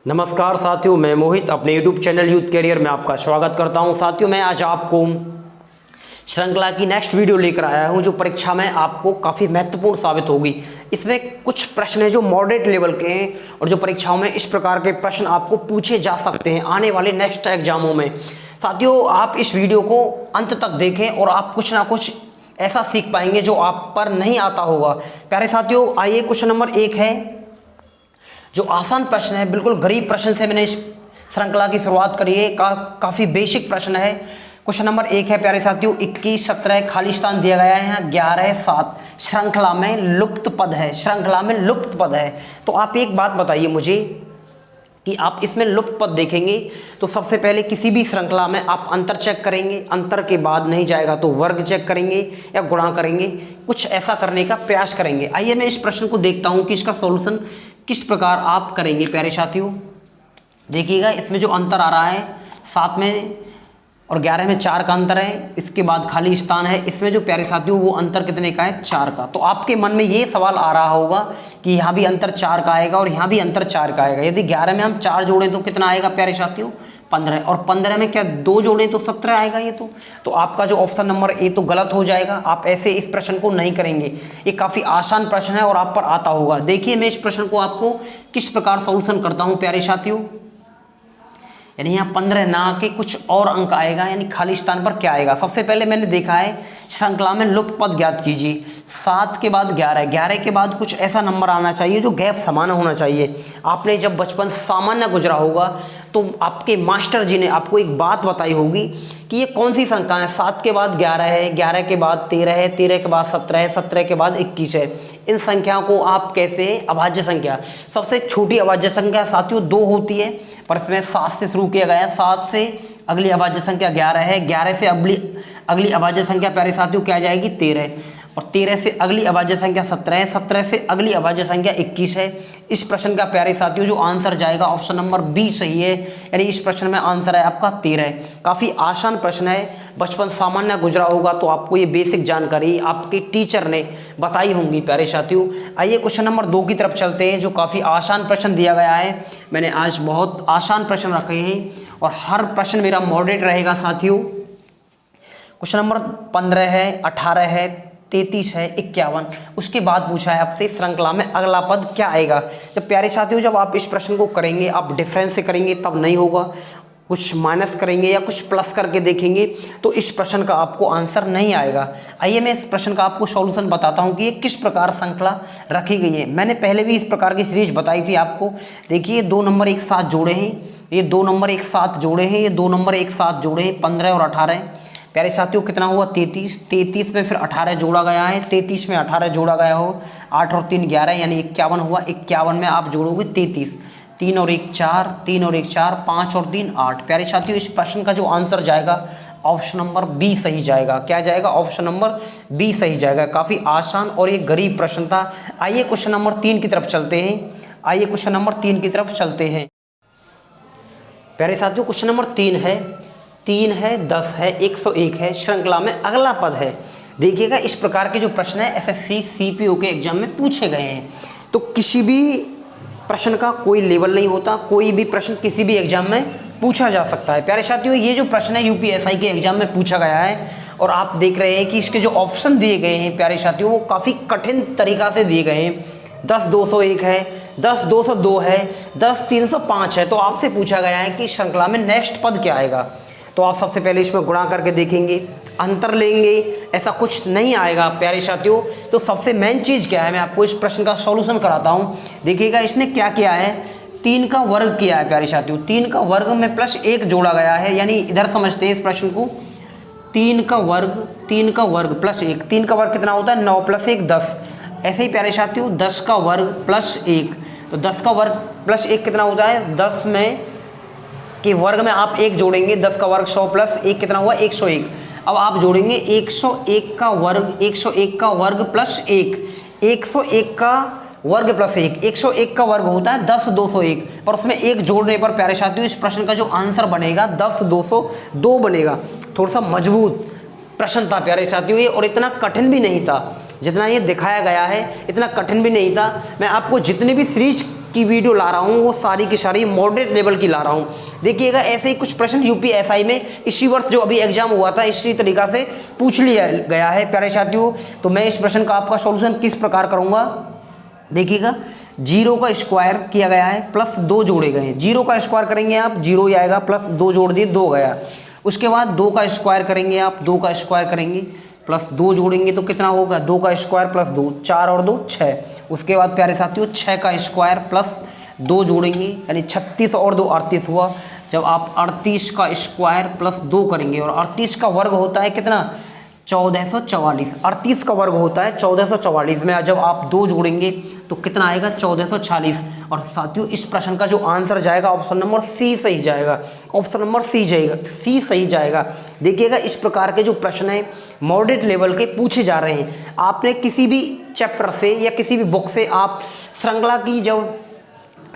नमस्कार साथियों, मैं मोहित अपने YouTube चैनल यूथ कैरियर में आपका स्वागत करता हूं। साथियों, मैं आज आपको श्रृंखला की नेक्स्ट वीडियो लेकर आया हूं जो परीक्षा में आपको काफ़ी महत्वपूर्ण साबित होगी। इसमें कुछ प्रश्न हैं जो मॉडरेट लेवल के हैं और जो परीक्षाओं में इस प्रकार के प्रश्न आपको पूछे जा सकते हैं आने वाले नेक्स्ट एग्जामों में। साथियों, आप इस वीडियो को अंत तक देखें और आप कुछ ना कुछ ऐसा सीख पाएंगे जो आप पर नहीं आता होगा। प्यारे साथियों, आइए क्वेश्चन नंबर 1 है जो आसान प्रश्न है, बिल्कुल गरीब प्रश्न से मैंने इस श्रृंखला की शुरुआत करी है। काफ़ी बेसिक प्रश्न है। क्वेश्चन नंबर 1 है प्यारे साथियों, 21 17 खाली स्थान दिया गया है, यहाँ 11 7 श्रृंखला में लुप्त पद है। श्रृंखला में लुप्त पद है तो आप एक बात बताइए मुझे कि आप इसमें लुप्त पद देखेंगे तो सबसे पहले किसी भी श्रृंखला में आप अंतर चेक करेंगे, अंतर के बाद नहीं जाएगा तो वर्ग चेक करेंगे या गुणा करेंगे, कुछ ऐसा करने का प्रयास करेंगे। आइए मैं इस प्रश्न को देखता हूं कि इसका सॉल्यूशन किस प्रकार आप करेंगे। प्यारे साथियों देखिएगा, इसमें जो अंतर आ रहा है 7 में और 11 में 4 का अंतर है, इसके बाद खाली स्थान है, इसमें जो प्यारे साथियों वो अंतर कितने का है, 4 का। तो आपके मन में ये सवाल आ रहा होगा कि यहाँ भी अंतर 4 का आएगा और यहाँ भी अंतर 4 का आएगा। यदि 11 में हम 4 जोड़ें तो कितना आएगा प्यारे साथियों, 15, और 15 में क्या 2 जोड़ें तो 17 आएगा। ये तो आपका जो ऑप्शन नंबर ए तो गलत हो जाएगा। आप ऐसे इस प्रश्न को नहीं करेंगे। ये काफ़ी आसान प्रश्न है और आप पर आता होगा। देखिए मैं इस प्रश्न को आपको किस प्रकार सॉल्यूशन करता हूँ प्यारे साथियों। यानी यहाँ 15 ना के कुछ और अंक आएगा, यानी खाली स्थान पर क्या आएगा। सबसे पहले मैंने देखा है श्रृंखला में लुप्त पद ज्ञात कीजिए। 7 के बाद 11, 11 के बाद कुछ ऐसा नंबर आना चाहिए जो गैप समान होना चाहिए। आपने जब बचपन सामान्य गुजरा होगा तो आपके मास्टर जी ने आपको एक बात बताई होगी कि ये कौन सी संख्या है। 7 के बाद 11 है, 11 के बाद 13 है, 13 के बाद 17 है, 17 के बाद 21 है। इन संख्याओं को आप कैसे अभाज्य संख्या, सबसे छोटी अभाज्य संख्या साथियों 2 होती है, पर इसमें 7 से शुरू किया गया है। 7 से अगली अभाज्य संख्या 11 है, 11 से अगली अभाज्य संख्या प्यारे साथियों क्या आ जाएगी, 13, और 13 से अगली अभाज्य संख्या 17 है, 17 से अगली अभाज्य संख्या 21 है। इस प्रश्न का प्यारे साथियों जो आंसर जाएगा ऑप्शन नंबर बी सही है, यानी इस प्रश्न में आंसर है आपका 13। काफ़ी आसान प्रश्न है, बचपन सामान्य गुजरा होगा तो आपको ये बेसिक जानकारी आपके टीचर ने बताई होंगी प्यारे साथियों। आइए क्वेश्चन नंबर 2 की तरफ चलते हैं जो काफ़ी आसान प्रश्न दिया गया है। मैंने आज बहुत आसान प्रश्न रखे हैं और हर प्रश्न मेरा मॉडरेट रहेगा साथियों। क्वेश्चन नंबर 15 है, 18 है, 33 है, 51। उसके बाद पूछा है आपसे श्रृंखला में अगला पद क्या आएगा। जब प्यारे साथियों जब आप इस प्रश्न को करेंगे आप डिफरेंस से करेंगे तब नहीं होगा, कुछ माइनस करेंगे या कुछ प्लस करके देखेंगे तो इस प्रश्न का आपको आंसर नहीं आएगा। आइए मैं इस प्रश्न का आपको सॉल्यूशन बताता हूं कि ये किस प्रकार श्रृंखला रखी गई है। मैंने पहले भी इस प्रकार की सीरीज बताई थी आपको। देखिए 2 नंबर एक साथ जोड़े हैं, ये 2 नंबर एक साथ जोड़े हैं, ये 2 नंबर एक साथ जोड़े हैं, 15 और 18। प्यारे साथियों कितना हुआ 33, 33 में फिर 18 जोड़ा गया है, 33 में 18 जोड़ा गया हो, 8 और 3 11 यानी 51 हुआ। 51 में आप जोड़ोगे 33, 3 और 1 4, 3 और 1 4, 5 और 3 8। प्यारे साथियों इस प्रश्न का जो आंसर जाएगा ऑप्शन नंबर बी सही जाएगा। क्या जाएगा, ऑप्शन नंबर बी सही जाएगा। काफ़ी आसान और ये गरीब प्रश्न था। आइए क्वेश्चन नंबर 3 की तरफ चलते हैं। आइए क्वेश्चन नंबर 3 की तरफ चलते हैं। प्यारे साथियों क्वेश्चन नंबर 3 है, 3 है, 10 है, 101 है, श्रृंखला में अगला पद है। देखिएगा इस प्रकार के जो प्रश्न है एसएससी सीपीओ के एग्जाम में पूछे गए हैं। तो किसी भी प्रश्न का कोई लेवल नहीं होता, कोई भी प्रश्न किसी भी एग्जाम में पूछा जा सकता है। प्यारे साथियों ये जो प्रश्न है यूपीएसआई के एग्जाम में पूछा गया है और आप देख रहे हैं कि इसके जो ऑप्शन दिए गए हैं प्यारे साथियों वो काफ़ी कठिन तरीका से दिए गए हैं। 10 201 है, 10 202 है, 10 305 है। तो आपसे पूछा गया है कि श्रृंखला में नेक्स्ट पद क्या आएगा। तो आप सबसे पहले इसमें गुणा करके देखेंगे, अंतर लेंगे, ऐसा कुछ नहीं आएगा प्यारे साथियों। तो सबसे मेन चीज़ क्या है, मैं आपको इस प्रश्न का सॉल्यूशन कराता हूँ। देखिएगा इसने क्या किया है, 3 का वर्ग किया है प्यारे साथियों। 3 का वर्ग में प्लस 1 जोड़ा गया है, यानी इधर समझते हैं इस प्रश्न को। 3 का वर्ग प्लस 1, 3 का वर्ग कितना होता है 9 प्लस 1 10। ऐसे ही प्यारे साथियों 10 का वर्ग प्लस 1, तो 10 का वर्ग प्लस 1 कितना होता है, 10 में कि वर्ग में आप 1 जोड़ेंगे, 10 का वर्ग 100 प्लस 1 कितना हुआ 101। अब आप जोड़ेंगे 101 का वर्ग, 101 का वर्ग प्लस 1, 101 का वर्ग प्लस 1, 101 का वर्ग होता है 10 201, पर उसमें 1 जोड़ने पर प्यारे साथियों इस प्रश्न का जो आंसर बनेगा 10 202 बनेगा। थोड़ा सा मजबूत प्रश्न था प्यारे साथियों ये, और इतना कठिन भी नहीं था जितना ये दिखाया गया है, इतना कठिन भी नहीं था। मैं आपको जितनी भी सीरीज की वीडियो ला रहा हूँ वो सारी की सारी मॉडरेट लेवल की ला रहा हूँ। देखिएगा ऐसे ही कुछ प्रश्न यूपीएसआई में इसी वर्ष जो अभी एग्जाम हुआ था इसी तरीका से पूछ लिया गया है प्यारे साथियों। तो मैं इस प्रश्न का आपका सॉल्यूशन किस प्रकार करूँगा, देखिएगा 0 का स्क्वायर किया गया है प्लस 2 जोड़े गए हैं। 0 का स्क्वायर करेंगे आप 0 ही आएगा, प्लस 2 जोड़ दिए 2 गया। उसके बाद 2 का स्क्वायर करेंगे आप, 2 का स्क्वायर करेंगे प्लस 2 जोड़ेंगे तो कितना होगा, 2 का स्क्वायर प्लस 2, 4 और 2 6। उसके बाद प्यारे साथियों 6 का स्क्वायर प्लस 2 जोड़ेंगे यानी 36 और 2 38 हुआ। जब आप 38 का स्क्वायर प्लस 2 करेंगे और 38 का वर्ग होता है कितना 1444, 38 का वर्ग होता है 1444 में जब आप 2 जोड़ेंगे तो कितना आएगा 1440। और साथियों इस प्रश्न का जो आंसर जाएगा ऑप्शन नंबर सी सही जाएगा, ऑप्शन नंबर सी सही जाएगा। देखिएगा इस प्रकार के जो प्रश्न हैं मॉडरेट लेवल के पूछे जा रहे हैं। आपने किसी भी चैप्टर से या किसी भी बुक से आप श्रृंखला की जब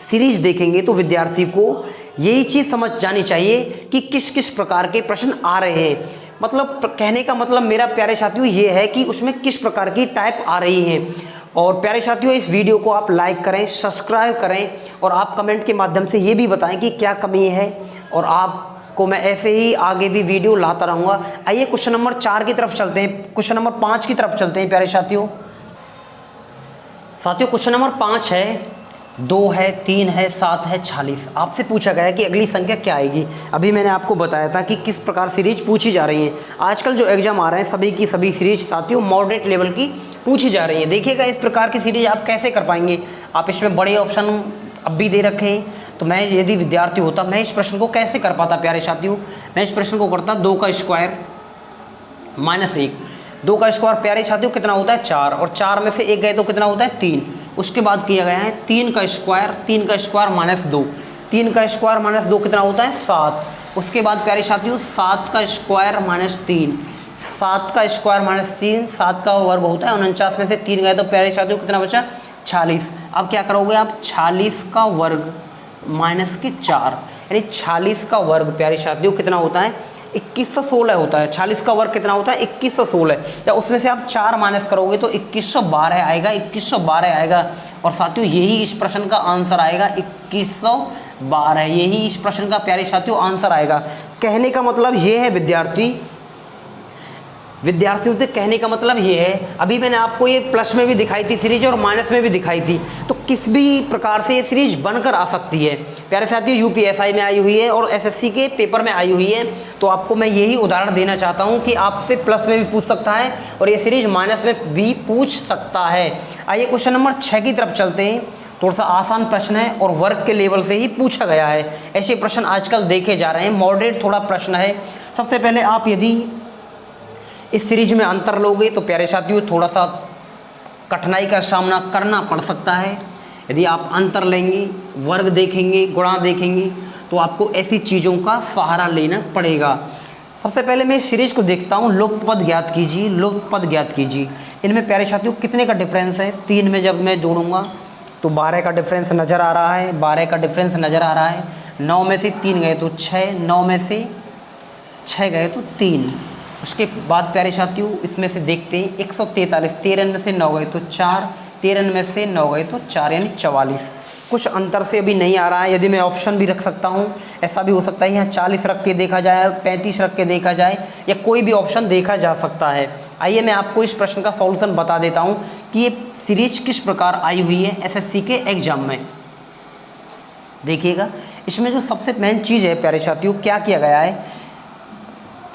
सीरीज देखेंगे तो विद्यार्थी को यही चीज़ समझ जानी चाहिए कि किस किस प्रकार के प्रश्न आ रहे हैं। मतलब कहने का मतलब मेरा प्यारे साथियों ये है कि उसमें किस प्रकार की टाइप आ रही है। और प्यारे साथियों इस वीडियो को आप लाइक करें, सब्सक्राइब करें और आप कमेंट के माध्यम से ये भी बताएं कि क्या कमी है और आपको मैं ऐसे ही आगे भी वीडियो लाता रहूँगा। आइए क्वेश्चन नंबर 4 की तरफ चलते हैं, क्वेश्चन नंबर 5 की तरफ चलते हैं प्यारे साथियों। क्वेश्चन नंबर 5 है 2 है 3 है 7 है 46। आपसे पूछा गया है कि अगली संख्या क्या आएगी। अभी मैंने आपको बताया था कि किस प्रकार सीरीज पूछी जा रही है। आजकल जो एग्जाम आ रहे हैं सभी की सभी सीरीज साथियों मॉडरेट लेवल की पूछी जा रही है। देखिएगा इस प्रकार की सीरीज आप कैसे कर पाएंगे। आप इसमें बड़े ऑप्शन अब भी दे रखे हैं तो मैं यदि विद्यार्थी होता मैं इस प्रश्न को कैसे कर पाता प्यारे साथियों। मैं इस प्रश्न को करता 2 का स्क्वायर माइनस 1। 2 का स्क्वायर प्यारे साथियों कितना होता है 4 और 4 में से 1 गए तो कितना होता है 3। उसके बाद किया गया है 3 का स्क्वायर माइनस 2। 3 का स्क्वायर माइनस 2 कितना होता है 7। उसके बाद प्यारे साथियों 7 का स्क्वायर माइनस 3। 7 का स्क्वायर माइनस 3, 7 का वर्ग होता है 49 में से 3 गए तो प्यारे साथियों कितना बचा 46। अब क्या करोगे आप 46 का वर्ग माइनस के 4 यानी 46 का वर्ग प्यारे साथियों कितना होता है 2116 होता है। 46 का वर्ग कितना होता है 2116। या उसमें से आप 4 माइनस करोगे तो 2112 आएगा, 2112 आएगा। और साथियों यही इस प्रश्न का आंसर आएगा 2112, यही इस प्रश्न का प्यारे साथियों आंसर आएगा। कहने का मतलब ये है विद्यार्थियों से कहने का मतलब ये है, अभी मैंने आपको ये प्लस में भी दिखाई थी सीरीज और माइनस में भी दिखाई थी, तो किस भी प्रकार से ये सीरीज बनकर आ सकती है प्यारे साथियों। यूपीएसआई में आई हुई है और एसएससी के पेपर में आई हुई है। तो आपको मैं यही उदाहरण देना चाहता हूँ कि आपसे प्लस में भी पूछ सकता है और ये सीरीज माइनस में भी पूछ सकता है। आइए क्वेश्चन नंबर 6 की तरफ चलते हैं। थोड़ा सा आसान प्रश्न है और वर्ग के लेवल से ही पूछा गया है। ऐसे प्रश्न आजकल देखे जा रहे हैं, मॉडरेट थोड़ा प्रश्न है। सबसे पहले आप यदि इस सीरीज में अंतर लोगे तो प्यारे साथियों थोड़ा सा कठिनाई का सामना करना पड़ सकता है। यदि आप अंतर लेंगे, वर्ग देखेंगे, गुणा देखेंगे तो आपको ऐसी चीज़ों का सहारा लेना पड़ेगा। सबसे पहले मैं इस सीरीज को देखता हूँ। लुप्त पद ज्ञात कीजिए, लुप्त पद ज्ञात कीजिए। इनमें प्यारे साथियों कितने का डिफरेंस है 3 में जब मैं जोड़ूंगा तो 12 का डिफरेंस नज़र आ रहा है, 12 का डिफरेंस नज़र आ रहा है। 9 में से 3 गए तो 6, 9 में से 6 गए तो 3। उसके बाद प्यारे साथियों इसमें से देखते हैं 143, 13 में से 9 गए तो 4, 13 में से 9 गए तो 4 यानी 44। कुछ अंतर से अभी नहीं आ रहा है। यदि मैं ऑप्शन भी रख सकता हूँ, ऐसा भी हो सकता है यहाँ 40 रख के देखा जाए, 35 रख के देखा जाए या कोई भी ऑप्शन देखा जा सकता है। आइए मैं आपको इस प्रश्न का सॉल्यूशन बता देता हूँ कि ये सीरीज किस प्रकार आई हुई है एसएससी के एग्जाम में। देखिएगा इसमें जो सबसे मेन चीज़ है प्यारे साथियों क्या किया गया है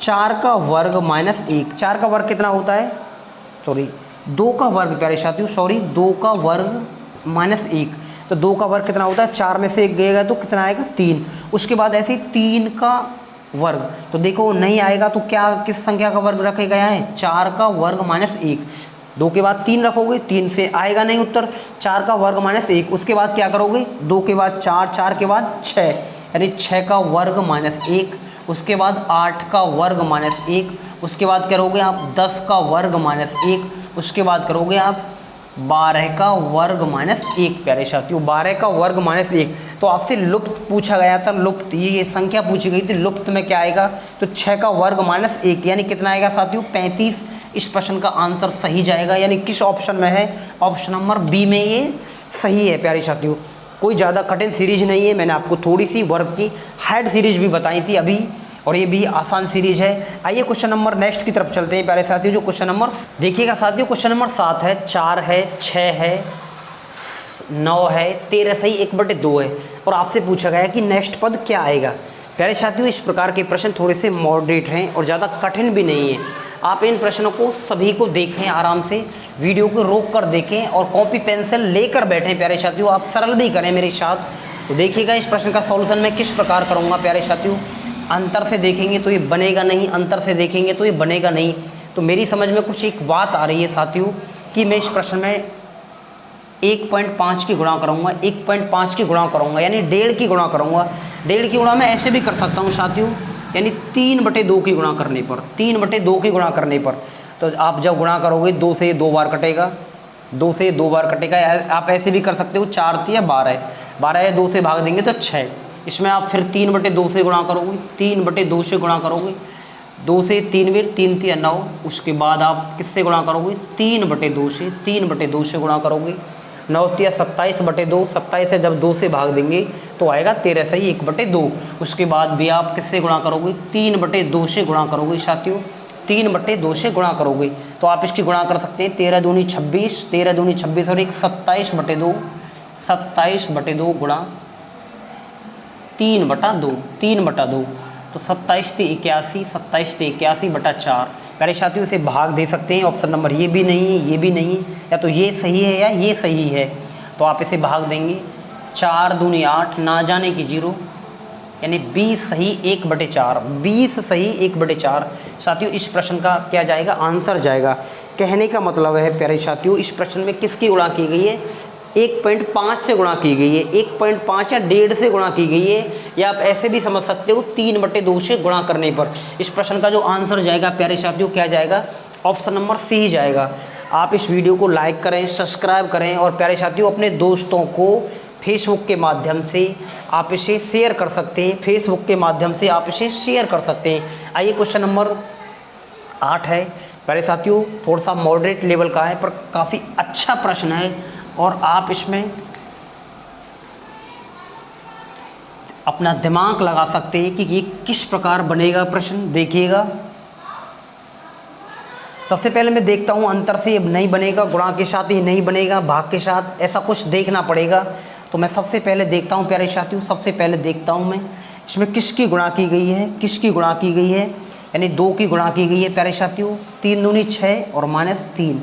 4 का वर्ग माइनस 1। 4 का वर्ग कितना होता है 2 का वर्ग प्यारे साथियों 2 का वर्ग माइनस 1। तो 2 का वर्ग कितना होता है 4 में से 1 गएगा तो कितना आएगा 3। उसके बाद ऐसे 3 का वर्ग तो देखो नहीं आएगा तो क्या किस संख्या का वर्ग रखे गया है 4 का वर्ग माइनस 1। 2 के बाद 3 रखोगे, 3 से आएगा नहीं उत्तर। 4 का वर्ग माइनस 1। उसके बाद क्या करोगे 2 के बाद 4, 4 के बाद 6 यानी 6 का वर्ग माइनस 1। उसके बाद 8 का वर्ग माइनस 1। उसके बाद करोगे आप 10 का वर्ग माइनस 1। उसके बाद करोगे आप 12 का वर्ग माइनस 1 प्यारे साथियों 12 का वर्ग माइनस 1। तो आपसे लुप्त पूछा गया था, लुप्त ये संख्या पूछी गई थी, लुप्त में क्या आएगा तो 6 का वर्ग माइनस 1 यानी कितना आएगा साथियों 35। इस प्रश्न का आंसर सही जाएगा यानी किस ऑप्शन में है ऑप्शन नंबर बी में ये सही है प्यारे साथियों। कोई ज़्यादा कठिन सीरीज नहीं है। मैंने आपको थोड़ी सी वर्ग की हार्ड सीरीज भी बताई थी अभी, और ये भी आसान सीरीज है। आइए क्वेश्चन नंबर नेक्स्ट की तरफ चलते हैं प्यारे साथियों। जो क्वेश्चन नंबर देखिएगा साथियों, क्वेश्चन नंबर 7 है, 4 है, 6 है, 9 है, 13 सही 1/2 है, और आपसे पूछा गया है कि नेक्स्ट पद क्या आएगा। प्यारे साथियों, इस प्रकार के प्रश्न थोड़े से मॉडरेट हैं और ज़्यादा कठिन भी नहीं है। आप इन प्रश्नों को सभी को देखें, आराम से वीडियो को रोक कर देखें और कॉपी पेंसिल लेकर बैठें। प्यारे साथियों, आप सरल भी करें मेरे साथ। तो देखिएगा इस प्रश्न का सॉल्यूशन मैं किस प्रकार करूँगा। प्यारे साथियों, अंतर से देखेंगे तो ये बनेगा नहीं, अंतर से देखेंगे तो ये बनेगा नहीं। तो मेरी समझ में कुछ एक बात आ रही है साथियों कि मैं इस प्रश्न में 1.5 की गुणा करूँगा, 1.5 की गुणा करूँगा, यानी 1.5 की गुणा करूँगा। 1.5 की गुणा मैं ऐसे भी कर सकता हूँ साथियों, यानी 3/2 की गुणा करने पर, 3/2 की गुणा करने पर। तो आप जब गुणा करोगे 2 से 2 बार कटेगा, 2 से 2 बार कटेगा। आप ऐसे भी कर सकते हो, 4 या 12 12 या 2 से भाग देंगे तो 6। इसमें आप फिर 3/2 से गुणा करोगे, 3/2 से गुणा करोगे, 2 से 3 बार 3 या 9। उसके बाद आप किससे गुणा करोगे, 3/2 से, 3/2 से गुणा करोगे। 9 या 27/2, 27 से जब 2 से भाग देंगे तो आएगा 13 सही 1/2। उसके बाद भी आप किससे गुणा करोगे, 3/2 से गुणा करोगे साथियों, 3/2 से गुणा करोगे। तो आप इसकी गुणा कर सकते हैं, 13 दूनी 26, 13 दूनी 26 और एक 27/2, 27/2 गुणा 3/2, 3/2। तो 27 ते 81, 27 ते 81/4। प्यारे साथियों, इसे भाग दे सकते हैं। ऑप्शन नंबर ये भी नहीं है, ये भी नहीं, या तो ये सही है या ये सही है। तो आप इसे भाग देंगे, 4 दूनी 8, ना जाने की 0, यानी 20 सही 1/4, 20 सही 1/4। साथियों, इस प्रश्न का क्या जाएगा, आंसर जाएगा। कहने का मतलब है प्यारे साथियों, इस प्रश्न में किसकी गुणा की गई है, 1.5 से गुणा की गई है, 1.5 या 1.5 से गुणा की गई है, या आप ऐसे भी समझ सकते हो 3/2 से गुणा करने पर। इस प्रश्न का जो आंसर जाएगा प्यारे साथियों, क्या जाएगा, ऑप्शन नंबर सी जाएगा। आप इस वीडियो को लाइक करें, सब्सक्राइब करें, और प्यारे साथियों अपने दोस्तों को फेसबुक के माध्यम से आप इसे शेयर कर सकते हैं, फेसबुक के माध्यम से आप इसे शेयर कर सकते हैं। आइए क्वेश्चन नंबर 8 है प्यारे साथियों, थोड़ा सा मॉडरेट लेवल का है पर काफ़ी अच्छा प्रश्न है, और आप इसमें अपना दिमाग लगा सकते हैं कि ये किस प्रकार बनेगा प्रश्न। देखिएगा, सबसे पहले मैं देखता हूँ अंतर से नहीं बनेगा, गुणा के साथ ही नहीं बनेगा, भाग के साथ, ऐसा कुछ देखना पड़ेगा। तो मैं सबसे पहले देखता हूँ प्यारे साथियों, सबसे पहले देखता हूँ मैं इसमें किसकी गुणा की गई है, किसकी गुणा की गई है, यानी 2 की गुणा की गई है प्यारे साथियों। 3 दूनी 6 और -3,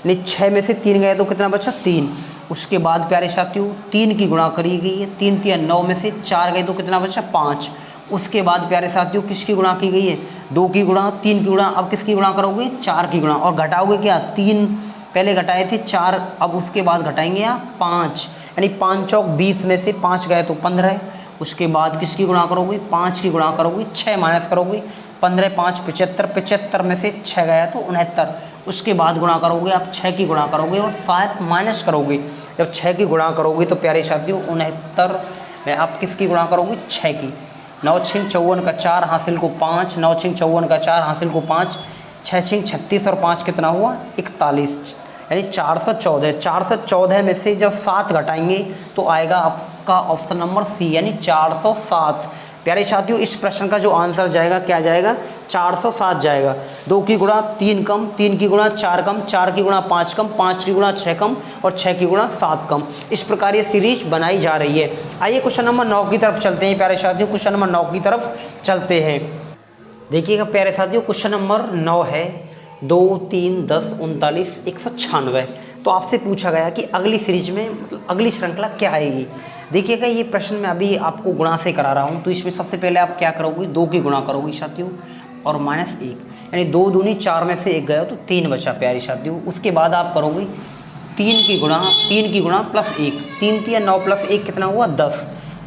यानी 6 में से 3 गए तो कितना बचा, 3। उसके बाद प्यारे साथियों 3 की गुणा करी गई है, 3 या 9 में से 4 गए तो कितना बचा, 5। उसके बाद प्यारे साथियों किसकी गुणा की गई है, 2 की गुणा, 3 की गुणा। अब किसकी गुणा करोगे, 4 की गुणा, और घटाओगे क्या, 3 पहले घटाए थे 4, अब उसके बाद घटाएंगे आप 5, यानी 5 चौक 20 में से 5 गए तो 15। उसके बाद किसकी गुणा करोगे, 5 की गुणा करोगे, 6 माइनस करोगे, 15 5 75, 75 में से 6 गया तो 69। उसके बाद गुणा करोगे आप, 6 की गुणा करोगे और 7 माइनस करोगे। जब 6 की गुणा करोगे तो प्यारे साथियों 69 में आप किसकी गुणा करोगे, 6 की। 9 6 54 का 4 हासिल को 5, 9 6 54 का 4 हासिल को 5, 6 6 36 और 5 कितना हुआ, 41, यानी 414। 414 में से जब 7 घटाएंगे तो आएगा आपका ऑप्शन नंबर सी, यानी 407। प्यारे साथियों, इस प्रश्न का जो आंसर जाएगा क्या जाएगा, 407 जाएगा। 2 की गुणा 3 कम, 3 की गुणा 4 कम, 4 की गुणा 5 कम, 5 की गुणा 6 कम और 6 की गुणा 7 कम। इस प्रकार ये सीरीज बनाई जा रही है। आइए क्वेश्चन नंबर 9 की तरफ चलते हैं प्यारे साथियों, क्वेश्चन नंबर 9 की तरफ चलते हैं। देखिएगा प्यारे साथियों, क्वेश्चन नंबर 9 है, 2 3 10 39 196। तो आपसे पूछा गया कि अगली सीरीज में, मतलब अगली श्रृंखला क्या आएगी। देखिएगा, ये प्रश्न मैं अभी आपको गुणा से करा रहा हूँ, तो इसमें सबसे पहले आप क्या करोगे, 2 की गुणा करोगे साथियों और -1, यानी 2 दूनी 4 में से 1 गया तो 3 बचा प्यारे साथियों। उसके बाद आप करोगे 3 की गुणा +1, 3 की या 9 + 1 कितना हुआ, 10।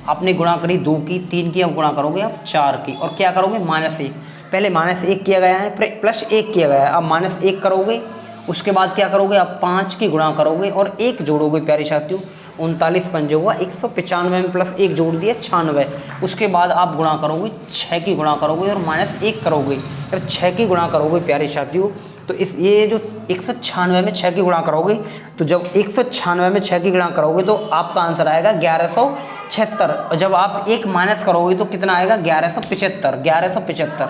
आपने गुणा करी 2 की, 3 की, अब गुणा करोगे आप 4 की, और क्या करोगे, -1। पहले -1 किया गया है, +1 किया गया है, अब -1 करोगे। उसके बाद क्या करोगे आप, 5 की गुणा करोगे और 1 जोड़ोगे प्यारे साथियों। 39 पंजे हुआ 195 में +1 जोड़ दिया 96। उसके बाद आप गुणा करोगे, 6 की गुणा करोगे और -1 करोगे। जब 6 की गुणा करोगे प्यारे साथियों तो इस ये जो 196 में 6 की गुणा करोगे, तो जब 196 में 6 की गुणा करोगे तो आपका आंसर आएगा 1176, और जब आप 1 माइनस करोगे तो कितना आएगा 1175।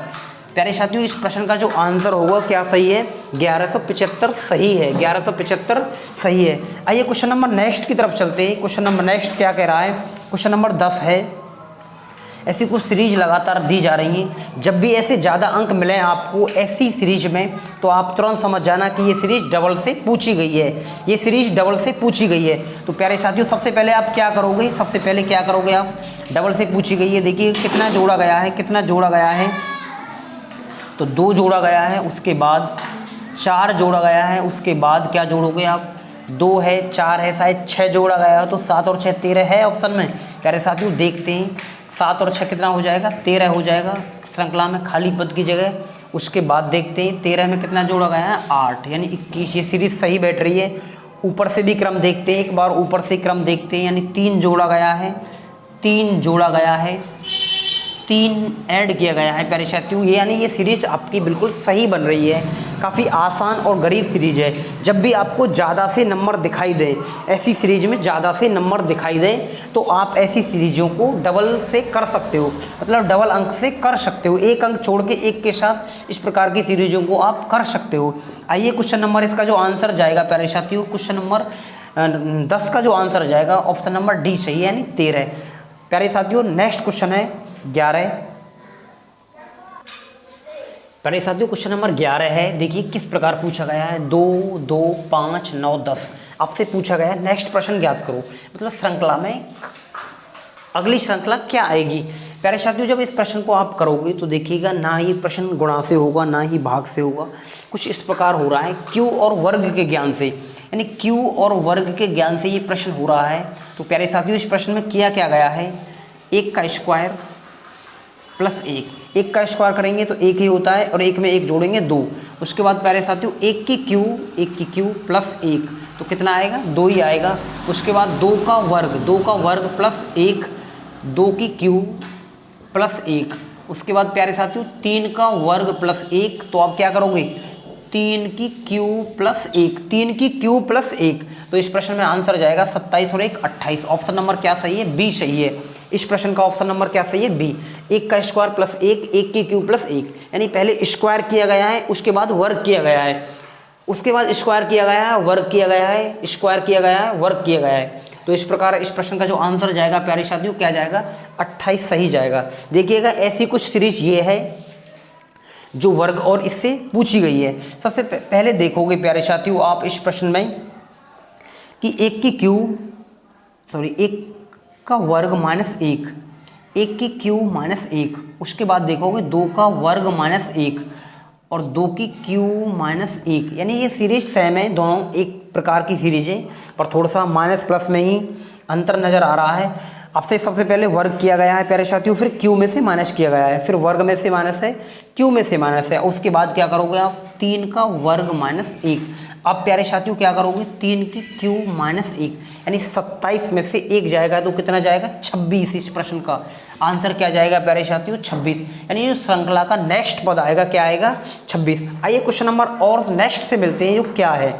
प्यारे साथियों, इस प्रश्न का जो आंसर होगा क्या सही है, 1175 सही है, 1175 सही है। आइए क्वेश्चन नंबर नेक्स्ट की तरफ चलते हैं। क्वेश्चन नंबर नेक्स्ट क्या कह रहा है, क्वेश्चन नंबर 10 है। ऐसी कुछ सीरीज लगातार दी जा रही हैं, जब भी ऐसे ज़्यादा अंक मिलें आपको ऐसी सीरीज में, तो आप तुरंत समझ जाना कि ये सीरीज डबल से पूछी गई है, ये सीरीज डबल से पूछी गई है। तो प्यारे साथियों, सबसे पहले आप क्या करोगे, सबसे पहले क्या करोगे आप, डबल से पूछी गई है, देखिए कितना जोड़ा गया है, कितना जोड़ा गया है, तो 2 जोड़ा गया है, उसके बाद 4 जोड़ा गया है, उसके बाद क्या जोड़ोगे आप, 2 है, 4 है, शायद 6 जोड़ा गया है, तो 7 और 6 13 है ऑप्शन में। प्यारे साथियों देखते हैं 7 और 6 कितना हो जाएगा, 13 हो जाएगा श्रृंखला में खाली पद की जगह। उसके बाद देखते हैं 13 में कितना जोड़ा गया है, 8 यानी 21। ये सीरीज सही बैठ रही है। ऊपर से भी क्रम देखते हैं, एक बार ऊपर से क्रम देखते हैं, यानी 3 जोड़ा गया है, 3 जोड़ा गया है, 3 ऐड किया गया है। प्यारे साथियों ये यानी ये सीरीज आपकी बिल्कुल सही बन रही है, काफ़ी आसान और गरीब सीरीज है। जब भी आपको ज़्यादा से नंबर दिखाई दे, ऐसी सीरीज में ज़्यादा से नंबर दिखाई दे, तो आप ऐसी सीरीजों को डबल से कर सकते हो, मतलब डबल अंक से कर सकते हो, 1 अंक छोड़ के 1 के साथ इस प्रकार की सीरीजों को आप कर सकते हो। आइए क्वेश्चन नंबर इसका जो आंसर जाएगा प्यारे साथियों, क्वेश्चन नंबर 10 का जो आंसर जाएगा ऑप्शन नंबर डी सही है, यानी 13। प्यारे साथियों नेक्स्ट क्वेश्चन है 11। प्यारे साथियों क्वेश्चन नंबर 11 है, देखिए किस प्रकार पूछा गया है, 2 2 5 9 10 आपसे पूछा गया है नेक्स्ट प्रश्न ज्ञात करो। मतलब श्रृंखला में अगली श्रृंखला क्या आएगी। प्यारे साथियों जब इस प्रश्न को आप करोगे तो देखिएगा ना ही प्रश्न गुणा से होगा ना ही भाग से होगा, कुछ इस प्रकार हो रहा है क्यू और वर्ग के ज्ञान से, यानी क्यू और वर्ग के ज्ञान से ये प्रश्न हो रहा है। तो प्यारे साथियों इस प्रश्न में किया क्या गया है, 1 का स्क्वायर प्लस 1 का स्क्वायर करेंगे तो 1 ही होता है, और 1 में 1 जोड़ेंगे 2। उसके बाद प्यारे साथियों 1 की क्यू प्लस 1 तो कितना आएगा, 2 ही आएगा। उसके बाद 2 का वर्ग प्लस 1, 2 की क्यू प्लस 1। उसके बाद प्यारे साथियों 3 का वर्ग प्लस 1, तो आप क्या करोगे, 3 की क्यू प्लस 1। तो इस प्रश्न में आंसर जाएगा 27 और 1 28। ऑप्शन नंबर क्या सही है, बी सही है। इस प्रश्न का ऑप्शन नंबर क्या सही है, बी। 1 का स्क्वायर प्लस 1 की क्यू प्लस 1, यानी पहले स्क्वायर किया गया है, उसके बाद वर्ग किया गया है, उसके बाद स्क्वायर किया गया है, वर्ग किया गया है, स्क्वायर किया गया है, वर्ग किया गया है। तो इस प्रकार इस प्रश्न का जो आंसर जाएगा प्यारे साथियों क्या जाएगा, 28 सही जाएगा। देखिएगा ऐसी कुछ सीरीज ये है जो वर्ग और इससे पूछी गई है। सबसे पहले देखोगे प्यारे साथियों आप इस प्रश्न में कि 1 का वर्ग माइनस 1 की क्यू माइनस 1। उसके बाद देखोगे 2 का वर्ग माइनस 1 और 2 की क्यू माइनस 1, यानी ये सीरीज सेम है, दोनों एक प्रकार की सीरीज है, पर थोड़ा सा माइनस प्लस में ही अंतर नज़र आ रहा है। आपसे सबसे पहले वर्ग किया गया है प्यारे साथियों, फिर क्यू में से माइनस किया गया है, फिर वर्ग में से माइनस है, क्यू में से माइनस है। उसके बाद क्या करोगे आप, 3 का वर्ग माइनस 1। अब प्यारे साथियों क्या करोगे, 3 की क्यू माइनस 1, यानी 27 में से 1 जाएगा तो कितना जाएगा, 26। इस प्रश्न का आंसर क्या जाएगा प्यारे साथियों, 26। यानी ये श्रृंखला का नेक्स्ट पद आएगा, क्या आएगा, 26। आइए क्वेश्चन नंबर और नेक्स्ट से मिलते हैं जो क्या है।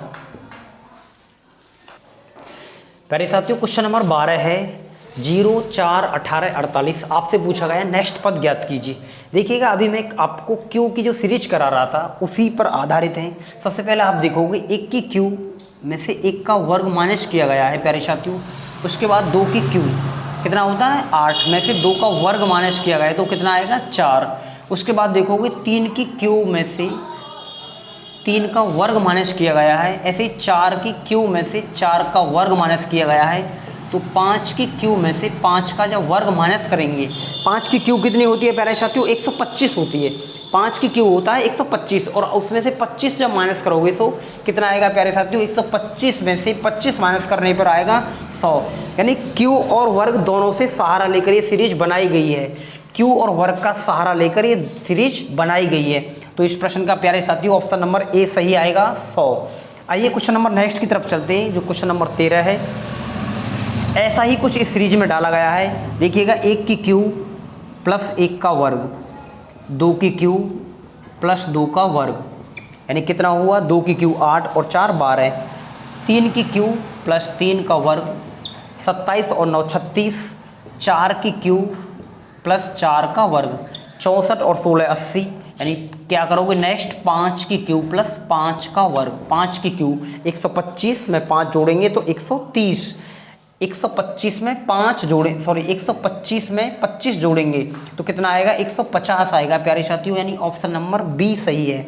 प्यारे साथियों क्वेश्चन नंबर 12 है, 0 4 18 48 आपसे पूछा गया नेक्स्ट पद ज्ञात कीजिए। देखिएगा अभी मैं आपको क्यू की जो सीरीज करा रहा था उसी पर आधारित है। सबसे पहले आप देखोगे 1 की क्यू में से 1 का वर्ग माइनस किया गया है प्यारे साथियों। उसके बाद 2 की क्यू कितना होता है, 8 में से 2 का वर्ग माइनस किया गया है तो कितना आएगा, 4। उसके बाद देखोगे 3 की क्यू में से 3 का वर्ग माइनस किया गया है, ऐसे 4 की क्यू में से 4 का वर्ग माइनस किया गया है। तो 5 की क्यू में से 5 का जब वर्ग माइनस करेंगे, 5 की क्यू कितनी होती है प्यारे साथियों, 125 होती है। 5 की क्यू होता है 125 और उसमें से 25 जब माइनस करोगे तो कितना आएगा प्यारे साथियों, 125 में से 25 माइनस करने पर आएगा 100। यानी क्यू और वर्ग दोनों से सहारा लेकर ये सीरीज बनाई गई है, क्यू और वर्ग का सहारा लेकर ये सीरीज बनाई गई है। तो इस प्रश्न का प्यारे साथियों ऑप्शन नंबर ए सही आएगा, 100। आइए क्वेश्चन नंबर नेक्स्ट की तरफ चलते हैं जो क्वेश्चन नंबर 13 है। ऐसा ही कुछ इस सीरीज में डाला गया है। देखिएगा 1 की क्यू प्लस 1 का वर्ग, 2 की क्यू प्लस 2 का वर्ग, यानी कितना हुआ, 2 की क्यू 8 और 4 12, 3 की क्यू प्लस 3 का वर्ग 27 और 9 36, 4 की क्यू प्लस 4 का वर्ग 64 और 16 80। यानी क्या करोगे नेक्स्ट, 5 की क्यू प्लस 5 का वर्ग, 5 की क्यू 125 में 5 जोड़ेंगे तो 130, 125 में 5 जोड़े 125 में 25 जोड़ेंगे तो कितना आएगा, 150 आएगा प्यारे साथियों। यानी ऑप्शन नंबर बी सही है।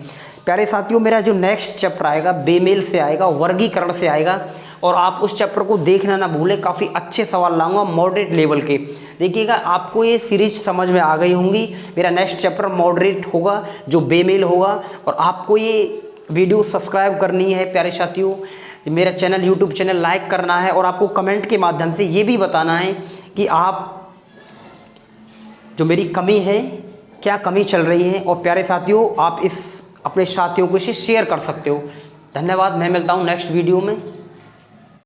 प्यारे साथियों मेरा जो नेक्स्ट चैप्टर आएगा बेमेल से आएगा, वर्गीकरण से आएगा, और आप उस चैप्टर को देखना ना भूलें, काफ़ी अच्छे सवाल लाऊंगा मॉडरेट लेवल के। देखिएगा आपको ये सीरीज समझ में आ गई होंगी। मेरा नेक्स्ट चैप्टर मॉडरेट होगा जो बेमेल होगा, और आपको ये वीडियो सब्सक्राइब करनी है प्यारे साथियों, मेरा चैनल यूट्यूब चैनल लाइक करना है, और आपको कमेंट के माध्यम से ये भी बताना है कि आप जो मेरी कमी है क्या कमी चल रही है। और प्यारे साथियों आप इस अपने साथियों को इसे शेयर कर सकते हो। धन्यवाद, मैं मिलता हूँ नेक्स्ट वीडियो में।